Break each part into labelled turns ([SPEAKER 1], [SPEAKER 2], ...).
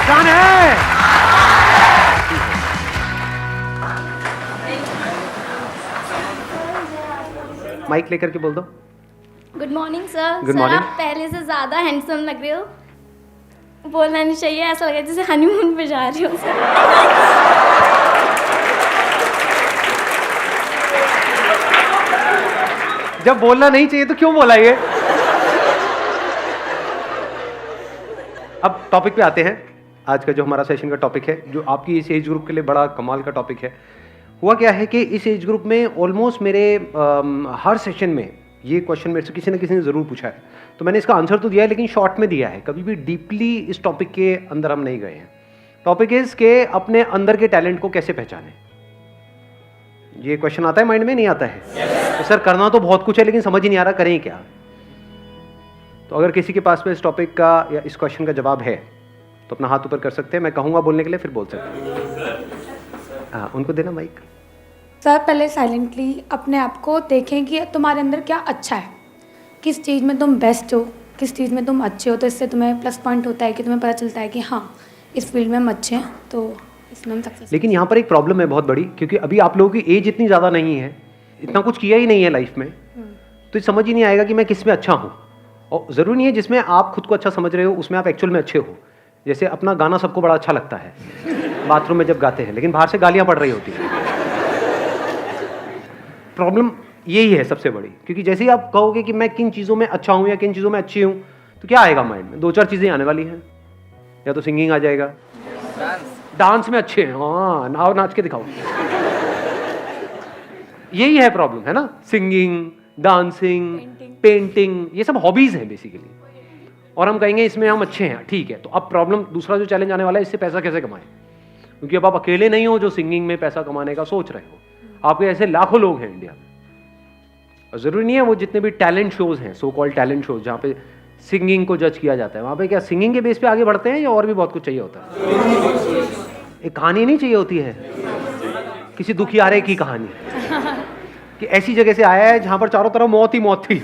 [SPEAKER 1] जान है। माइक लेकर के बोल दो।
[SPEAKER 2] Good morning sir.
[SPEAKER 1] Good
[SPEAKER 2] sir
[SPEAKER 1] morning.
[SPEAKER 2] आप पहले से ज़्यादा हैंडसम लग रहे हो। बोलना नहीं चाहिए, ऐसा लग रहा है जैसे हनीमून पे जा रहे हो सर।
[SPEAKER 1] जब बोलना नहीं चाहिए तो क्यों बोला ये? अब टॉपिक पे आते हैं। आज का जो हमारा सेशन का टॉपिक है, जो आपकी इस एज ग्रुप के लिए बड़ा कमाल का टॉपिक है। हुआ क्या है कि इस एज ग्रुप में ऑलमोस्ट मेरे हर सेशन में ये क्वेश्चन मेरे से किसी न किसी ने ज़रूर पूछा है, तो मैंने इसका आंसर तो दिया है लेकिन शॉर्ट में दिया है। कभी भी डीपली इस टॉपिक के अंदर हम नहीं गए हैं। टॉपिक इज़ के अपने अंदर के टैलेंट को कैसे पहचानें। ये क्वेश्चन आता है माइंड में, नहीं आता है? तो सर करना तो बहुत कुछ है लेकिन समझ ही नहीं आ रहा करें क्या। तो अगर किसी के पास में इस टॉपिक का या इस क्वेश्चन का जवाब है तो अपना हाथ ऊपर कर सकते हैं। मैं कहूँगा बोलने के लिए, फिर बोल सकते हैं। हाँ, उनको देना माइक।
[SPEAKER 3] सर पहले साइलेंटली अपने आप को देखें कि तुम्हारे अंदर क्या अच्छा है, किस चीज़ में तुम बेस्ट हो, किस चीज़ में तुम अच्छे हो। तो इससे तुम्हें प्लस पॉइंट होता है कि तुम्हें पता चलता है कि हाँ इस फील्ड में हम अच्छे हैं, तो इसमें हम सक्सेस।
[SPEAKER 1] लेकिन यहाँ पर एक प्रॉब्लम है बहुत बड़ी, क्योंकि अभी आप लोगों की एज इतनी ज़्यादा नहीं है, इतना कुछ किया ही नहीं है लाइफ में, तो समझ ही नहीं आएगा कि मैं किस में अच्छा हूँ। और ज़रूरी नहीं है जिसमें आप खुद को अच्छा समझ रहे हो उसमें आप एक्चुअल में अच्छे हो। जैसे अपना गाना सबको बड़ा अच्छा लगता है बाथरूम में जब गाते हैं, लेकिन बाहर से गालियाँ पड़ रही होती हैं। प्रॉब्लम यही है सबसे बड़ी, क्योंकि जैसे ही आप कहोगे कि मैं किन चीज़ों में अच्छा हूँ या किन चीज़ों में अच्छी हूँ, तो क्या आएगा माइंड में? दो चार चीज़ें आने वाली हैं। या तो सिंगिंग आ जाएगा, डांस में अच्छे हैं, हाँ नाव नाच के दिखाओ। यही है प्रॉब्लम, है ना? सिंगिंग, डांसिंग, पेंटिंग, ये सब हॉबीज हैं बेसिकली। और हम कहेंगे इसमें हम अच्छे हैं, ठीक है। तो अब प्रॉब्लम, दूसरा जो चैलेंज आने वाला है, इससे पैसा कैसे कमाएं? क्योंकि अब आप अकेले नहीं हो जो सिंगिंग में पैसा कमाने का सोच रहे हो, आपके ऐसे लाखों लोग हैं इंडिया में। और जरूरी नहीं है वो जितने भी टैलेंट शोज हैं, सो कॉल्ड टैलेंट शोज, जहाँ पे सिंगिंग को जज किया जाता है, वहाँ पे क्या सिंगिंग के बेस पे आगे बढ़ते हैं या और भी बहुत कुछ चाहिए होता है? एक कहानी नहीं चाहिए होती है, किसी दुखियारे की कहानी कि ऐसी जगह से आया है जहां पर चारों तरफ मौत ही मौत थी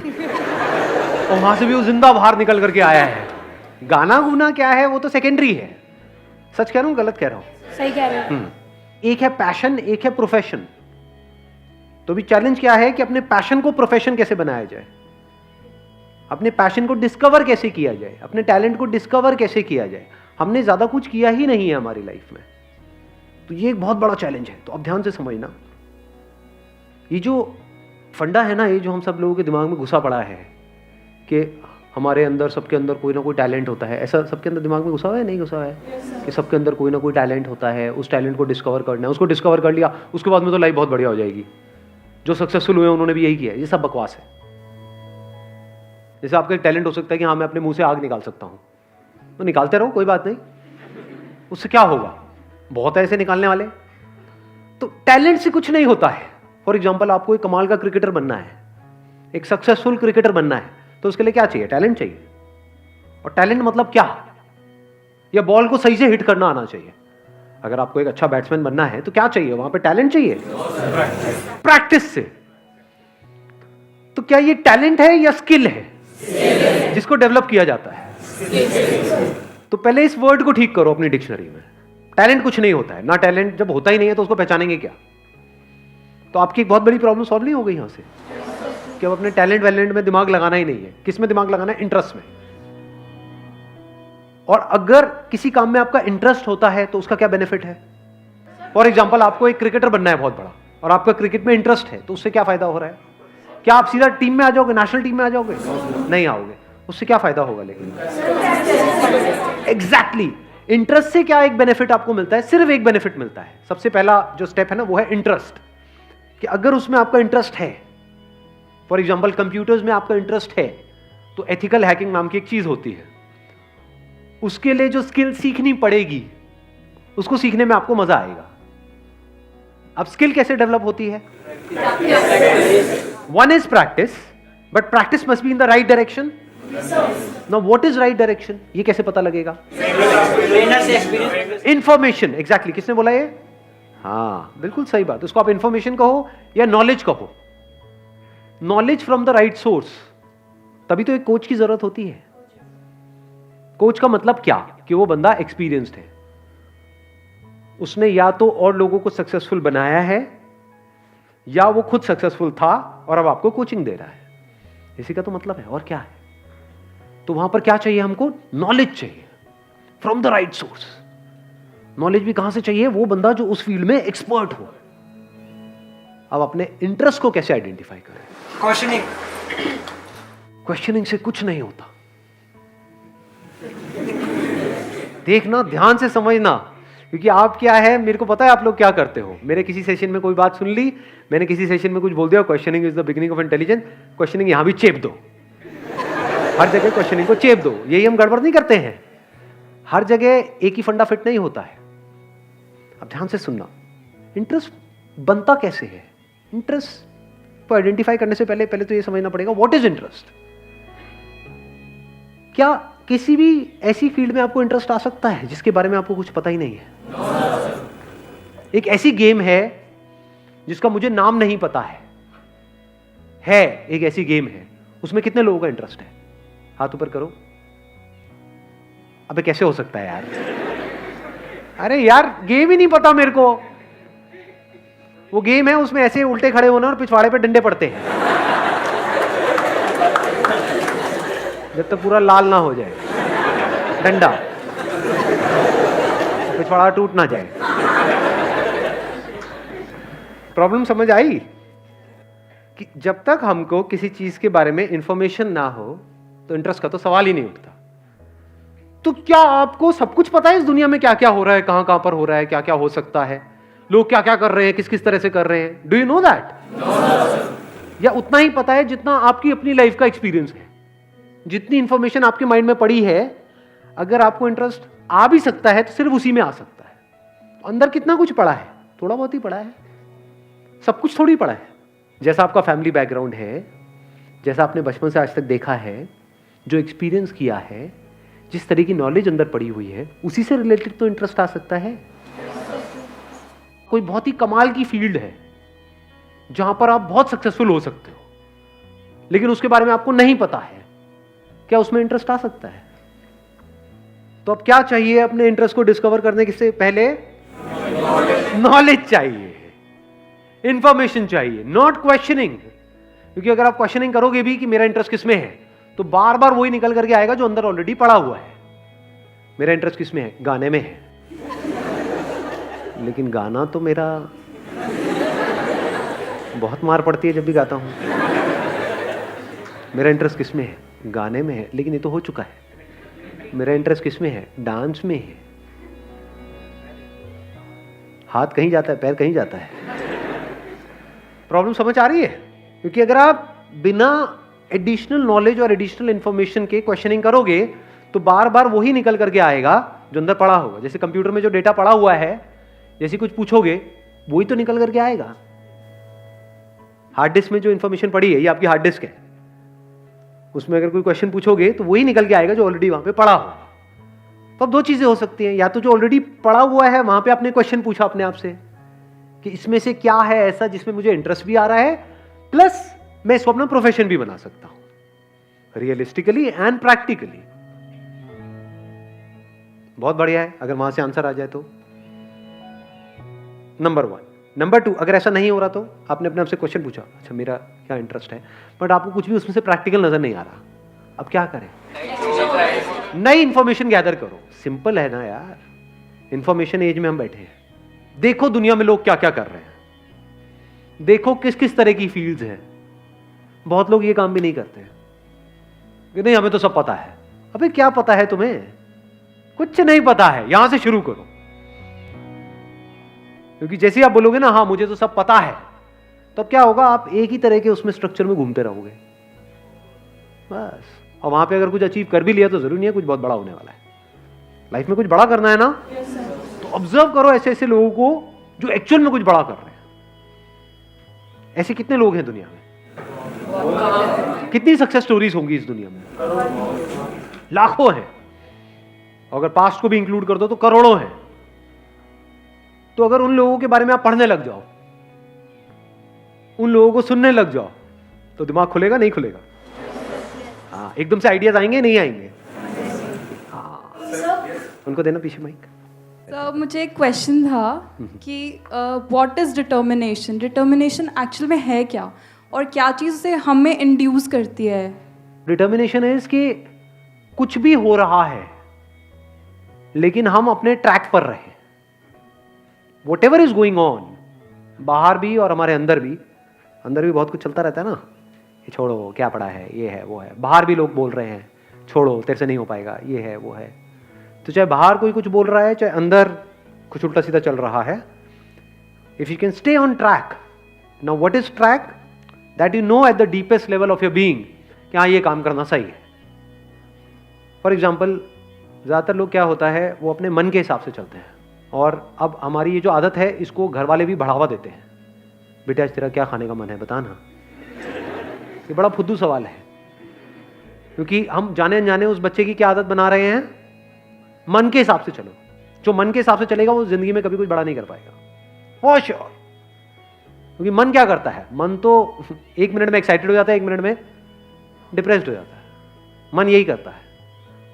[SPEAKER 1] और वहां से भी वो जिंदा बाहर निकल करके आया है। गाना गुना क्या है वो तो सेकेंडरी है। सच कह रहा हूँ गलत कह रहा हूँ?
[SPEAKER 3] सही कह रहे हो।
[SPEAKER 1] एक है पैशन, एक है प्रोफेशन। तो भी चैलेंज क्या है कि अपने पैशन को प्रोफेशन कैसे बनाया जाए, अपने पैशन को डिस्कवर कैसे किया जाए, अपने टैलेंट को डिस्कवर कैसे किया जाए। हमने ज्यादा कुछ किया ही नहीं है हमारी लाइफ में, तो ये एक बहुत बड़ा चैलेंज है। तो अब ध्यान से समझना, ये जो फंडा है ना, ये जो हम सब लोगों के दिमाग में घुसा पड़ा है कि हमारे अंदर, सबके अंदर कोई ना कोई टैलेंट होता है। ऐसा सबके अंदर दिमाग में घुसा हुआ है, नहीं घुसा हुआ है? कि सबके अंदर कोई ना कोई टैलेंट होता है, उस टैलेंट को डिस्कवर करना है। उसको डिस्कवर कर लिया, उसके बाद में तो लाइफ बहुत बढ़िया हो जाएगी। जो सक्सेसफुल हुए उन्होंने भी यही किया है। ये सब बकवास है। जैसे आपका एक टैलेंट हो सकता है कि हाँ मैं अपने मुंह से आग निकाल सकता हूँ, तो निकालते रहो, कोई बात नहीं। उससे क्या होगा? बहुत ऐसे निकालने वाले। तो टैलेंट से कुछ नहीं होता है। फॉर एग्जाम्पल, आपको एक कमाल का क्रिकेटर बनना है, एक सक्सेसफुल क्रिकेटर बनना है, तो उसके लिए क्या चाहिए? टैलेंट चाहिए। और टैलेंट मतलब क्या? या बॉल को सही से हिट करना आना चाहिए। अगर आपको एक अच्छा बैट्समैन बनना है तो क्या चाहिए? वहां पे टैलेंट चाहिए, प्रैक्टिस से। तो क्या ये टैलेंट है या स्किल है जिसको डेवलप किया जाता है? तो पहले इस वर्ड को ठीक करो अपनी डिक्शनरी में। टैलेंट कुछ नहीं होता है ना। टैलेंट जब होता ही नहीं है तो उसको पहचानेंगे क्या? तो आपकी एक बहुत बड़ी प्रॉब्लम सॉल्व नहीं हो गई यहां से कि अब अपने टैलेंट वैलेंट में दिमाग लगाना ही नहीं है। किस में दिमाग लगाना है? इंटरेस्ट में। और अगर किसी काम में आपका इंटरेस्ट होता है तो उसका क्या बेनिफिट है? फॉर एग्जाम्पल, आपको एक क्रिकेटर बनना है बहुत बड़ा और आपका क्रिकेट में इंटरेस्ट है, तो उससे क्या फायदा हो रहा है? क्या आप सीधा टीम में आ जाओगे, नेशनल टीम में आ जाओगे? नहीं आओगे। उससे क्या फायदा होगा? लेकिन एग्जैक्टली इंटरेस्ट से क्या एक बेनिफिट आपको मिलता है? सिर्फ एक बेनिफिट मिलता है। सबसे पहला जो स्टेप है ना, वो है इंटरेस्ट। कि अगर उसमें आपका इंटरेस्ट है, फॉर एग्जाम्पल कंप्यूटर्स में आपका इंटरेस्ट है, तो एथिकल हैकिंग नाम की एक चीज होती है, उसके लिए जो स्किल सीखनी पड़ेगी उसको सीखने में आपको मजा आएगा। अब स्किल कैसे डेवलप होती है? One is practice, but practice must be in the right direction. Now what is right direction? ये कैसे पता लगेगा? इंफॉर्मेशन। एग्जैक्टली, किसने बोला ये? हाँ बिल्कुल सही बात। उसको आप इंफॉर्मेशन कहो या नॉलेज कहो, knowledge from the right source. तभी तो एक कोच की जरूरत होती है। कोच का मतलब क्या कि वो बंदा एक्सपीरियंस्ड है, उसने या तो और लोगों को सक्सेसफुल बनाया है या वो खुद सक्सेसफुल था और अब आपको कोचिंग दे रहा है, इसी का तो मतलब है। और क्या है? तो वहां पर क्या चाहिए हमको? नॉलेज चाहिए from the right source. Knowledge भी कहां से चाहिए? वो बंदा जो उस फील्ड में एक्सपर्ट हो। अब अपने इंटरेस्ट को कैसे आइडेंटिफाई करें? क्वेश्चनिंग से कुछ नहीं होता। देखना, ध्यान से समझना, क्योंकि आप क्या है, मेरे को पता है आप लोग क्या करते हो। मेरे किसी सेशन में कोई बात सुन ली, मैंने किसी सेशन में कुछ बोल दिया, questioning is the beginning of intelligence, questioning यहां भी चेप दो, हर जगह क्वेश्चनिंग को चेप दो। यही हम गड़बड़ नहीं करते हैं, हर जगह एक ही फंडा फिट नहीं होता है। अब ध्यान से सुनना, इंटरेस्ट बनता कैसे है? इंटरेस्ट को आइडेंटिफाई करने से पहले तो ये समझना पड़ेगा व्हाट इज इंटरेस्ट। क्या किसी भी ऐसी फील्ड में आपको इंटरेस्ट आ सकता है जिसके बारे में आपको कुछ पता ही नहीं है? एक ऐसी गेम है जिसका मुझे नाम नहीं पता है एक ऐसी गेम है, उसमें कितने लोगों का इंटरेस्ट है? हाथ ऊपर करो। अबे कैसे हो सकता है यार? अरे यार गेम ही नहीं पता मेरे को। वो गेम है, उसमें ऐसे उल्टे खड़े होना और पिछवाड़े पे डंडे पड़ते हैं जब तक पूरा लाल ना हो जाए डंडा, पिछवाड़ा टूट ना जाए। प्रॉब्लम समझ आई? कि जब तक हमको किसी चीज के बारे में इंफॉर्मेशन ना हो तो इंटरेस्ट का तो सवाल ही नहीं उठता। तो क्या आपको सब कुछ पता है इस दुनिया में क्या क्या हो रहा है, कहां कहां पर हो रहा है, क्या क्या हो सकता है, लोग क्या क्या कर रहे हैं, किस किस तरह से कर रहे हैं? Do you know that? या उतना ही पता है जितना आपकी अपनी लाइफ का एक्सपीरियंस है? जितनी इंफॉर्मेशन आपके माइंड में पड़ी है, अगर आपको इंटरेस्ट आ भी सकता है तो सिर्फ उसी में आ सकता है। अंदर कितना कुछ पड़ा है? थोड़ा बहुत ही पड़ा है, सब कुछ थोड़ी पड़ा है। जैसा आपका फैमिली बैकग्राउंड है, जैसा आपने बचपन से आज तक देखा है, जो एक्सपीरियंस किया है, जिस तरह की नॉलेज अंदर पड़ी हुई है, उसी से रिलेटेड तो इंटरेस्ट आ सकता है। कोई बहुत ही कमाल की फील्ड है जहां पर आप बहुत सक्सेसफुल हो सकते हो, लेकिन उसके बारे में आपको नहीं पता है, क्या उसमें इंटरेस्ट आ सकता है? तो अब क्या चाहिए अपने इंटरेस्ट को डिस्कवर करने से पहले? नॉलेज चाहिए, इंफॉर्मेशन चाहिए, नॉट क्वेश्चनिंग। क्योंकि अगर आप क्वेश्चनिंग करोगे भी कि मेरा इंटरेस्ट किसमें है, तो बार बार वही निकल करके आएगा जो अंदर ऑलरेडी पड़ा हुआ है। मेरा इंटरेस्ट किसमें है? गाने में है, लेकिन गाना तो मेरा बहुत मार पड़ती है जब भी गाता हूं। मेरा इंटरेस्ट किसमें है? गाने में है, लेकिन ये तो हो चुका है। मेरा इंटरेस्ट किसमें है? डांस में है। हाथ कहीं जाता है, पैर कहीं जाता है। प्रॉब्लम समझ आ रही है? क्योंकि अगर आप बिना एडिशनल नॉलेज और एडिशनल इंफॉर्मेशन के क्वेश्चनिंग करोगे तो बार बार वही निकल करके आएगा जो अंदर पड़ा होगा। जैसे कंप्यूटर में जो डेटा पड़ा हुआ है, जैसे कुछ पूछोगे वही तो निकल करके आएगा। हार्ड डिस्क में जो इंफॉर्मेशन पड़ी है, ये आपकी हार्ड डिस्क है, उसमें अगर कोई क्वेश्चन पूछोगे तो वही निकल के आएगा जो ऑलरेडी वहां पे पड़ा हो। तो अब दो चीजें हो सकती हैं, या तो जो ऑलरेडी पड़ा हुआ है वहां पे आपने क्वेश्चन पूछा अपने आप से कि इसमें से क्या है ऐसा जिसमें मुझे इंटरेस्ट भी आ रहा है, प्लस मैं इसको अपना प्रोफेशन भी बना सकता हूं, रियलिस्टिकली एंड प्रैक्टिकली। बहुत बढ़िया है अगर वहां से आंसर आ जाए तो। नंबर 1। नंबर 2, अगर ऐसा नहीं हो रहा तो आपने अपने आप से क्वेश्चन पूछा, अच्छा मेरा क्या इंटरेस्ट है, बट आपको कुछ भी उसमें से प्रैक्टिकल नजर नहीं आ रहा, अब क्या करें? नई इंफॉर्मेशन गैदर करो। सिंपल है ना यार, इंफॉर्मेशन एज में हम बैठे हैं। देखो दुनिया में लोग क्या क्या कर रहे हैं, देखो किस किस तरह की फील्ड्स हैं। बहुत लोग ये काम भी नहीं करते कि नहीं हमें तो सब पता है। अबे क्या पता है तुम्हें? कुछ नहीं पता है। यहां से शुरू करो, क्योंकि जैसे ही आप बोलोगे ना हाँ मुझे तो सब पता है, तो क्या होगा? आप एक ही तरह के उसमें स्ट्रक्चर में घूमते रहोगे बस। और वहां पे अगर कुछ अचीव कर भी लिया तो जरूरी नहीं है कुछ बहुत बड़ा होने वाला है। लाइफ में कुछ बड़ा करना है ना, तो ऑब्जर्व करो ऐसे ऐसे लोगों को जो एक्चुअल में कुछ बड़ा कर रहे हैं। ऐसे कितने लोग हैं दुनिया में? कितनी सक्सेस स्टोरीज होंगी इस दुनिया में? लाखों हैं। अगर पास्ट को भी इंक्लूड कर दो तो करोड़ों हैं। तो अगर उन लोगों के बारे में आप पढ़ने लग जाओ, उन लोगों को सुनने लग जाओ, तो दिमाग खुलेगा नहीं खुलेगा? हाँ, एकदम से आइडियाज आएंगे नहीं आएंगे? हाँ, उनको देना पीछे माइक।
[SPEAKER 4] सर मुझे एक क्वेश्चन था कि what is determination, determination actual में है क्या और क्या चीज़ उसे हमें इंड्यूस करती है?
[SPEAKER 1] डिटर्मिनेशन इज कि कुछ भी हो रहा है लेकिन हम अपने ट्रैक पर रहे। What ever is going on, बाहर भी और हमारे अंदर भी बहुत कुछ चलता रहता है ना, ये छोड़ो क्या पड़ा है, ये है वो है। बाहर भी लोग बोल रहे हैं छोड़ो तेरे से नहीं हो पाएगा, ये है वो है। तो चाहे बाहर कोई कुछ बोल रहा है, चाहे अंदर कुछ उल्टा सीधा चल रहा है, if you can stay on track. Now what is track? That you know at the deepest level of your being कि हाँ ये काम करना सही है। फॉर एग्जाम्पल, ज़्यादातर लोग क्या होता है वो अपने मन के हिसाब से चलते हैं, और अब हमारी ये जो आदत है इसको घर वाले भी बढ़ावा देते हैं। बेटा आज तेरा क्या खाने का मन है बता ना। ये बड़ा फुद्दू सवाल है, क्योंकि हम जाने अनजाने उस बच्चे की क्या आदत बना रहे हैं, मन के हिसाब से चलो। जो मन के हिसाब से चलेगा वो जिंदगी में कभी कुछ बड़ा नहीं कर पाएगा, फॉर श्योर। क्योंकि मन क्या करता है, मन तो 1 मिनट में एक्साइटेड हो जाता है, 1 मिनट में डिप्रेस्ड हो जाता है। मन यही करता है।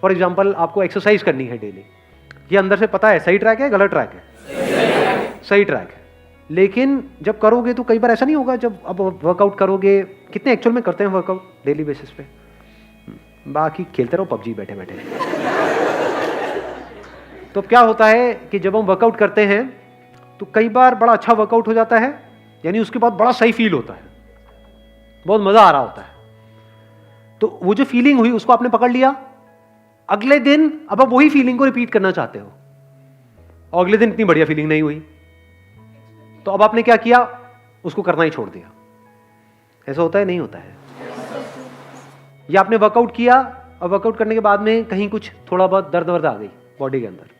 [SPEAKER 1] फॉर एग्जाम्पल, आपको एक्सरसाइज करनी है डेली, ये अंदर से पता है सही ट्रैक है गलत ट्रैक है, सही ट्रैक है। लेकिन जब करोगे तो कई बार ऐसा नहीं होगा, जब अब वर्कआउट करोगे, कितने एक्चुअल में करते हैं वर्कआउट डेली बेसिस पे? बाकी खेलते रहो पबजी बैठे बैठे। तो क्या होता है कि जब हम वर्कआउट करते हैं तो कई बार बड़ा अच्छा वर्कआउट हो जाता है, यानी उसके बाद बड़ा सही फील होता है, बहुत मजा आ रहा होता है। तो वो जो फीलिंग हुई उसको आपने पकड़ लिया, अगले दिन अब आप वही फीलिंग को रिपीट करना चाहते हो, और अगले दिन इतनी बढ़िया फीलिंग नहीं हुई, तो अब आपने क्या किया, उसको करना ही छोड़ दिया। ऐसा होता है नहीं होता है? या आपने वर्कआउट किया और वर्कआउट करने के बाद में कहीं कुछ थोड़ा बहुत दर्द वर्द आ गई बॉडी के अंदर।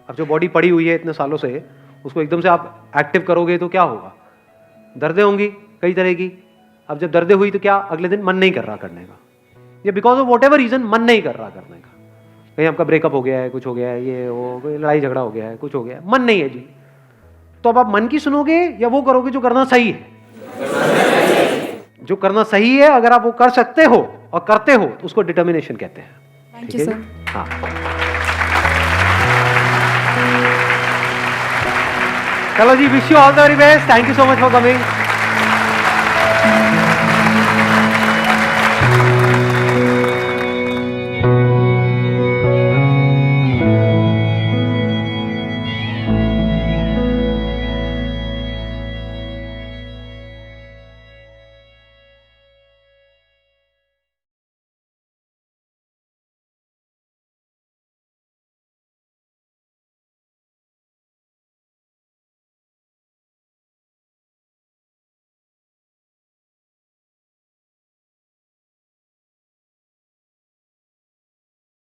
[SPEAKER 1] अब जो बॉडी पड़ी हुई है इतने सालों से, उसको एकदम से आप एक्टिव करोगे तो क्या होगा, दर्दें होंगी कई तरह की। अब जब दर्दें हुई तो क्या, अगले दिन मन नहीं कर रहा करने का, या because of whatever reason मन नहीं कर रहा करने का। कहीं आपका ब्रेकअप हो गया है, कुछ हो गया है, ये वो कोई लड़ाई झगड़ा हो गया है, कुछ हो गया है, मन नहीं है जी। तो अब आप मन की सुनोगे या वो करोगे जो करना सही है? जो करना सही है, अगर आप वो कर सकते हो और करते हो तो उसको डिटर्मिनेशन कहते हैं।
[SPEAKER 4] Thank you sir.
[SPEAKER 1] हाँ, चलो जी, wish you all the very best. Thank you so much for coming.